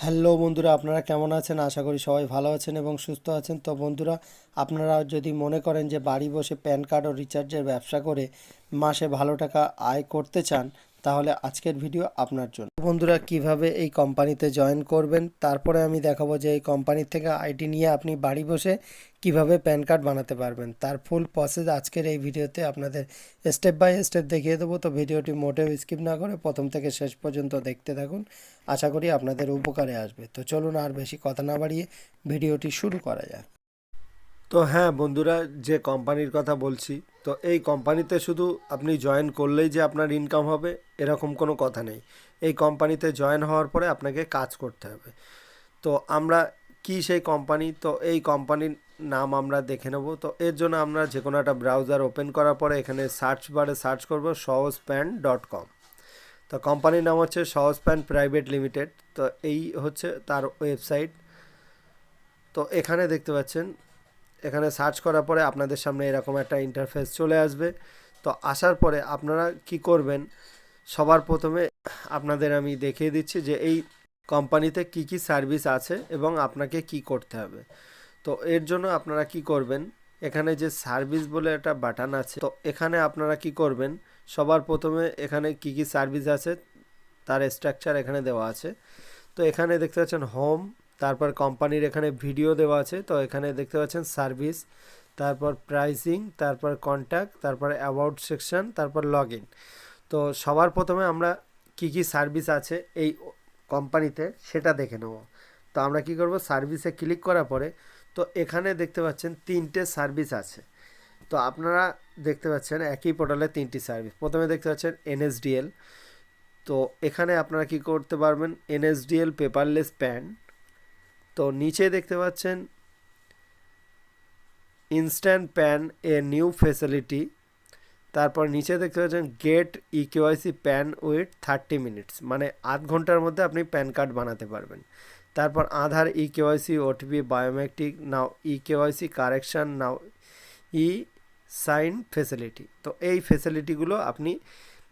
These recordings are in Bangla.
হ্যালো বন্ধুরা, আপনারা কেমন আছেন? আশা করি সবাই ভালো আছেন এবং সুস্থ আছেন। তো বন্ধুরা, আপনারা যদি মনে করেন যে বাড়ি বসে প্যান কার্ড ও রিচার্জের ব্যবসা করে মাসে ভালো টাকা আয় করতে চান, তাহলে আজকের ভিডিও আপনার জন্য। বন্ধুরা, কিভাবে এই কোম্পানিতে জয়েন করবেন, তারপরে আমি দেখাবো যে এই কোম্পানির থেকে আইডি নিয়ে আপনি বাড়ি বসে কিভাবে প্যান কার্ড বানাতে পারবেন। তার ফুল প্রসেস আজকের এই ভিডিওতে আপনাদের স্টেপ বাই স্টেপ দেখিয়ে দেবো। তো ভিডিওটি মোটেও স্কিপ না করে প্রথম থেকে শেষ পর্যন্ত দেখতে থাকুন। আশা করি আপনাদের উপকারে আসবে। তো চলুন আর বেশি কথা না বাড়িয়ে ভিডিওটি শুরু করা যাক। তো হ্যাঁ বন্ধুরা, যে কোম্পানির কথা বলছি, তো এই কোম্পানিতে শুধু আপনি জয়েন করলেই যে আপনার ইনকাম হবে এরকম কোনো কথা নেই। এই কোম্পানিতে জয়েন হওয়ার পরে আপনাকে কাজ করতে হবে। তো আমরা কি সেই কোম্পানি, তো এই কোম্পানির নাম আমরা দেখে নেব। তো এর জন্য আমরা যে কোনো একটা ব্রাউজার ওপেন করার পরে এখানে সার্চ বারে সার্চ করব sahajpan.com। তো কোম্পানির নাম হচ্ছে সহজপ্যান প্রাইভেট লিমিটেড। তো এই হচ্ছে তার ওয়েবসাইট। তো এখানে দেখতে পাচ্ছেন, এখানে সার্চ করার পরে আপনাদের সামনে এরকম একটা ইন্টারফেস চলে আসবে। তো আসার পরে আপনারা কি করবেন, সবার প্রথমে আপনাদের আমি দেখিয়ে দিচ্ছি যে এই কোম্পানিতে কি কি সার্ভিস আছে এবং আপনাকে কি করতে হবে। তো এর জন্য আপনারা কি করবেন, এখানে যে সার্ভিস বলে একটা বাটন আছে, তো এখানে আপনারা কি করবেন, সবার প্রথমে এখানে কি কি সার্ভিস আছে তার স্ট্রাকচার এখানে দেওয়া আছে। তো এখানে দেখতে পাচ্ছেন হোম, তারপর কোম্পানির এখানে ভিডিও দেওয়া আছে। তো এখানে দেখতে পাচ্ছেন সার্ভিস, তারপর প্রাইসিং, তারপর কন্ট্যাক্ট, তারপর অ্যাবাউট সেকশন, তারপর লগ ইন। তো সবার প্রথমে আমরা কি কি সার্ভিস আছে এই কোম্পানিতে সেটা দেখে নেব। তো আমরা কি করব, সার্ভিসে ক্লিক করার পরে তো এখানে দেখতে পাচ্ছেন তিনটে সার্ভিস আছে। তো আপনারা দেখতে পাচ্ছেন একই পোর্টালে তিনটি সার্ভিস। প্রথমে দেখতে পাচ্ছেন NSDL। তো এখানে আপনারা কি করতে পারবেন, NSDL পেপারলেস প্যান। তো নিচে দেখতে পাচ্ছেন instant PAN a new facility. তারপর নিচে দেখতে পাচ্ছেন get eKYC PAN with 30 minutes, মানে আধ ঘন্টার মধ্যে আপনি প্যান কার্ড বানাতে পারবেন। তারপর আধার ইকেওয়াইসি ওটিপি বায়োমেট্রিক নাও, ইকেওয়াইসি কারেকশান নাও, ই সাইন ফেসিলিটি। তো এই ফেসিলিটিগুলো আপনি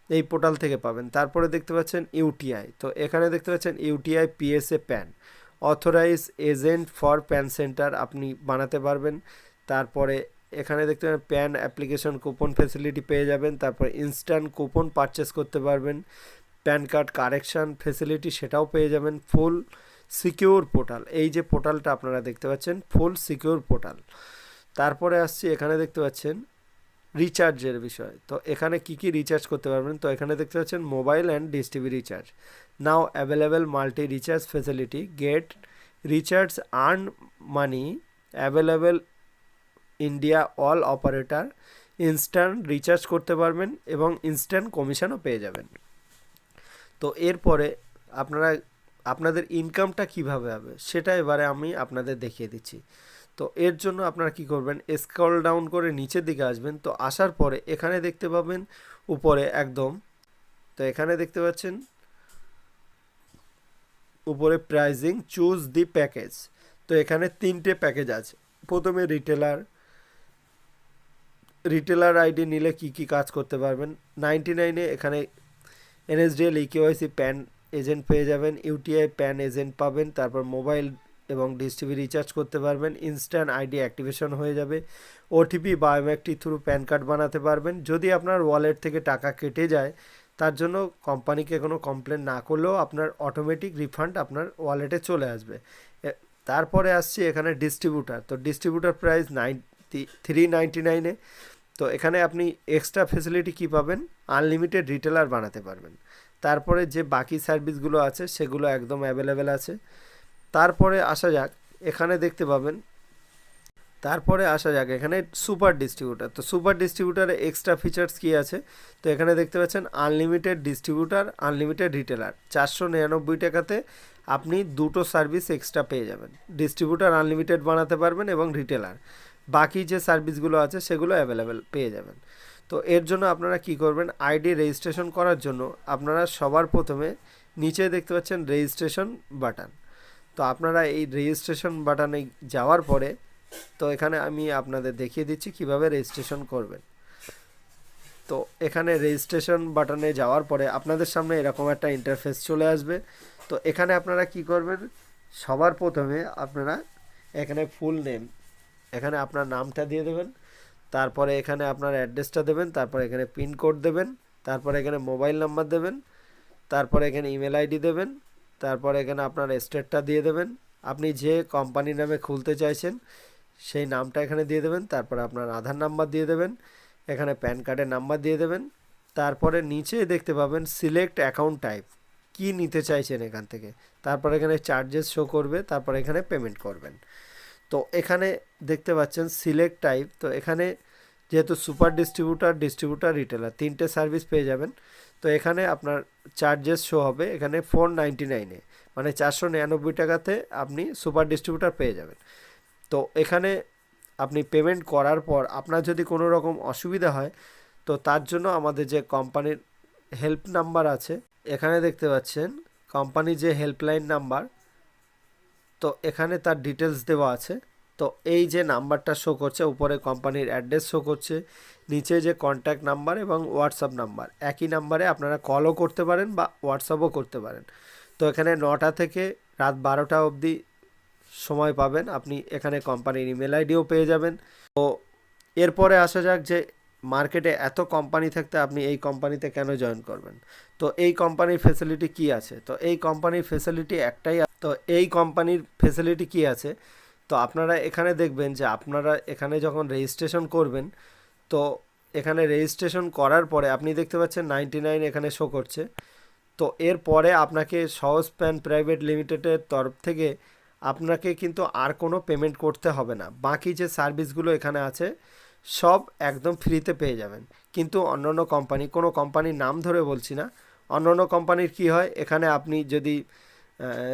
এই পোর্টাল থেকে পাবেন। তারপরে দেখতে পাচ্ছেন ইউটিআই। তো এখানে দেখতে পাচ্ছেন UTI PSA PAN, authorise agent for PAN centre আপনি বানাতে পারবেন। তারপরে এখানে দেখতে পাবেন প্যান অ্যাপ্লিকেশন কুপন ফেসিলিটি পেয়ে যাবেন। তারপর ইনস্ট্যান্ট কুপন পারচেস করতে পারবেন। প্যান কার্ড কারেকশান ফেসিলিটি সেটাও পেয়ে যাবেন। ফুল সিকিউর পোর্টাল, এই যে পোর্টালটা আপনারা দেখতে পাচ্ছেন ফুল সিকিউর পোর্টাল। তারপরে আসছি, এখানে দেখতে পাচ্ছেন রিচার্জের বিষয়। তো এখানে কি কি রিচার্জ করতে পারবেন, তো এখানে দেখতে পাচ্ছেন mobile and dish TV recharge now available, multi recharge facility, get recharge earn money available India all operator, instant recharge করতে পারবেন এবং ইনস্ট্যান্ট কমিশনও পেয়ে যাবেন। তো এরপরে আপনারা আপনাদের ইনকামটা কিভাবে হবে সেটা এবারে আমি আপনাদের দেখিয়ে দিচ্ছি। তো এর জন্য আপনারা কি করবেন, স্ক্রল ডাউন করে নিচের দিকে আসবেন। তো আসার পরে এখানে দেখতে পাবেন উপরে একদম, তো এখানে দেখতে পাচ্ছেন উপরে প্রাইজিং, চুজ দি প্যাকেজ। তো এখানে তিনটে প্যাকেজ আছে। প্রথমে রিটেলার আইডি নিলে কি কি কাজ করতে পারবেন। 99-এ এখানে NSDL ইকেওয়াইসি প্যান এজেন্ট পেয়ে যাবেন, ইউটিআই প্যান এজেন্ট পাবেন। তারপর মোবাইল এবং ডিশ টিভি রিচার্জ করতে পারবেন, ইনস্ট্যান্ট আইডি অ্যাক্টিভেশন হয়ে যাবে, OTP biometric through pan card বানাতে পারবেন। যদি আপনার ওয়ালেট থেকে টাকা কেটে যায়, তার জন্য কোম্পানিকে কোনো কমপ্লেন না করলেও আপনার অটোমেটিক রিফান্ড আপনার ওয়ালেটে চলে আসবে। তারপরে আসছি এখানে ডিস্ট্রিবিউটার। তো ডিস্ট্রিবিউটার প্রাইস 399-এ। তো এখানে আপনি এক্সট্রা ফেসিলিটি কী পাবেন, আনলিমিটেড রিটেলার বানাতে পারবেন। তারপরে যে বাকি সার্ভিসগুলো আছে সেগুলো একদম অ্যাভেলেবেল আছে। তারপরে আসা যাক, এখানে দেখতে পাবেন, তারপরে আসা যাক এখানে সুপার ডিস্ট্রিবিউটার। তো সুপার ডিস্ট্রিবিউটারে এক্সট্রা ফিচার্স কী আছে, তো এখানে দেখতে পাচ্ছেন আনলিমিটেড ডিস্ট্রিবিউটার, আনলিমিটেড রিটেলার। 499 টাকাতে আপনি দুটো সার্ভিস এক্সট্রা পেয়ে যাবেন। ডিস্ট্রিবিউটার আনলিমিটেড বানাতে পারবেন এবং রিটেলার বাকি যে সার্ভিসগুলো আছে সেগুলো অ্যাভেলেবেল পেয়ে যাবেন। তো এর জন্য আপনারা কি করবেন, আইডি রেজিস্ট্রেশন করার জন্য আপনারা সবার প্রথমে নিচে দেখতে পাচ্ছেন রেজিস্ট্রেশন বাটন। তো আপনারা এই রেজিস্ট্রেশন বাটনে যাওয়ার পরে, তো এখানে আমি আপনাদের দেখিয়ে দিচ্ছি কিভাবে রেজিস্ট্রেশন করবেন। তো এখানে রেজিস্ট্রেশন বাটনে যাওয়ার পরে আপনাদের সামনে এরকম একটা ইন্টারফেস চলে আসবে। তো এখানে আপনারা কি করবেন, সবার প্রথমে আপনারা এখানে ফুল নেম, এখানে আপনার নামটা দিয়ে দেবেন, তারপরে এখানে আপনার অ্যাড্রেসটা দেবেন, তারপরে এখানে পিনকোড দেবেন, তারপরে এখানে মোবাইল নাম্বার দেবেন, তারপরে এখানে ইমেল আইডি দেবেন, তারপরে এখানে আপনার স্টেটটা দিয়ে দেবেন, আপনি যে কোম্পানি নামে খুলতে চাইছেন সেই নামটা এখানে দিয়ে দেবেন, তারপরে আপনার আধার নাম্বার দিয়ে দেবেন, এখানে প্যান কার্ডের নাম্বার দিয়ে দেবেন, তারপরে নিচে দেখতে পাবেন সিলেক্ট অ্যাকাউন্ট টাইপ, কি নিতে চাইছেন এখান থেকে, তারপরে এখানে চার্জেস শো করবে, তারপরে এখানে পেমেন্ট করবেন। তো এখানে দেখতে পাচ্ছেন সিলেক্ট টাইপ, তো এখানে যেহেতু সুপার ডিস্ট্রিবিউটার, ডিস্ট্রিবিউটার, রিটেলার তিনটে সার্ভিস পেয়ে যাবেন। তো এখানে আপনার চার্জেস শো হবে এখানে 499-এ, মানে 499 টাকাতে আপনি সুপার ডিস্ট্রিবিউটার পেয়ে যাবেন। তো এখানে আপনি পেমেন্ট করার পর আপনার যদি কোনো রকম অসুবিধা হয়, তো তার জন্য আমাদের যে কোম্পানির হেল্প নাম্বার আছে এখানে দেখতে পাচ্ছেন, কোম্পানির যে হেল্পলাইন নাম্বার, তো এখানে তার ডিটেলস দেওয়া আছে। তো এই যে নাম্বারটা শো করছে, উপরে কোম্পানির অ্যাড্রেস শো করছে, নিচে যে কন্ট্যাক্ট নাম্বার এবং হোয়াটসঅ্যাপ নাম্বার, একই নাম্বারে আপনারা কলও করতে পারেন বা হোয়াটসঅ্যাপও করতে পারেন। তো এখানে 9টা থেকে রাত 12টা অবধি সময় পাবেন, আপনি এখানে কোম্পানির ইমেল আইডিও পেয়ে যাবেন। তো এরপরে আসা যাক যে মার্কেটে এত কোম্পানি থাকতে আপনি এই কোম্পানিতে কেন জয়েন করবেন। তো এই কোম্পানির ফেসিলিটি কি আছে, তো এই কোম্পানির ফেসিলিটি একটাই। তো এই কোম্পানির ফেসিলিটি কি আছে, তো আপনারা এখানে দেখবেন যে আপনারা এখানে যখন রেজিস্ট্রেশন করবেন, তো এখানে রেজিস্ট্রেশন করার পরে আপনি দেখতে পাচ্ছেন 99 এখানে শো করছে। তো এরপরে আপনাকে সহজপ্যান প্রাইভেট লিমিটেডের তরফ থেকে আপনাকে কিন্তু আর কোনো পেমেন্ট করতে হবে না, বাকি যে সার্ভিসগুলো এখানে আছে সব একদম ফ্রিতে পেয়ে যাবেন। কিন্তু অন্যান্য কোম্পানি, কোনো কোম্পানির নাম ধরে বলছি না, অন্যান্য কোম্পানির কি হয়, এখানে আপনি যদি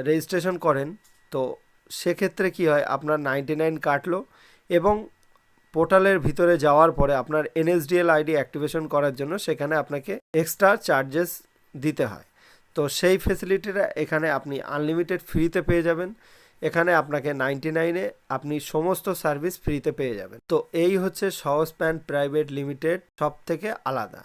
রেজিস্ট্রেশন করেন তো সেক্ষেত্রে কি হয়, আপনার 99 কাটলো এবং পোর্টালের ভিতরে যাওয়ার পরে আপনার NSDL আইডি অ্যাক্টিভেশন করার জন্য সেখানে আপনাকে এক্সট্রা চার্জেস দিতে হয়। তো সেই ফেসিলিটিটা এখানে আপনি আনলিমিটেড ফ্রিতে পেয়ে যাবেন। এখানে আপনাকে 99-এ আপনি সমস্ত সার্ভিস ফ্রিতে পেয়ে যাবেন। তো এই হচ্ছে সহজপ্যান প্রাইভেট লিমিটেড সব থেকে আলাদা।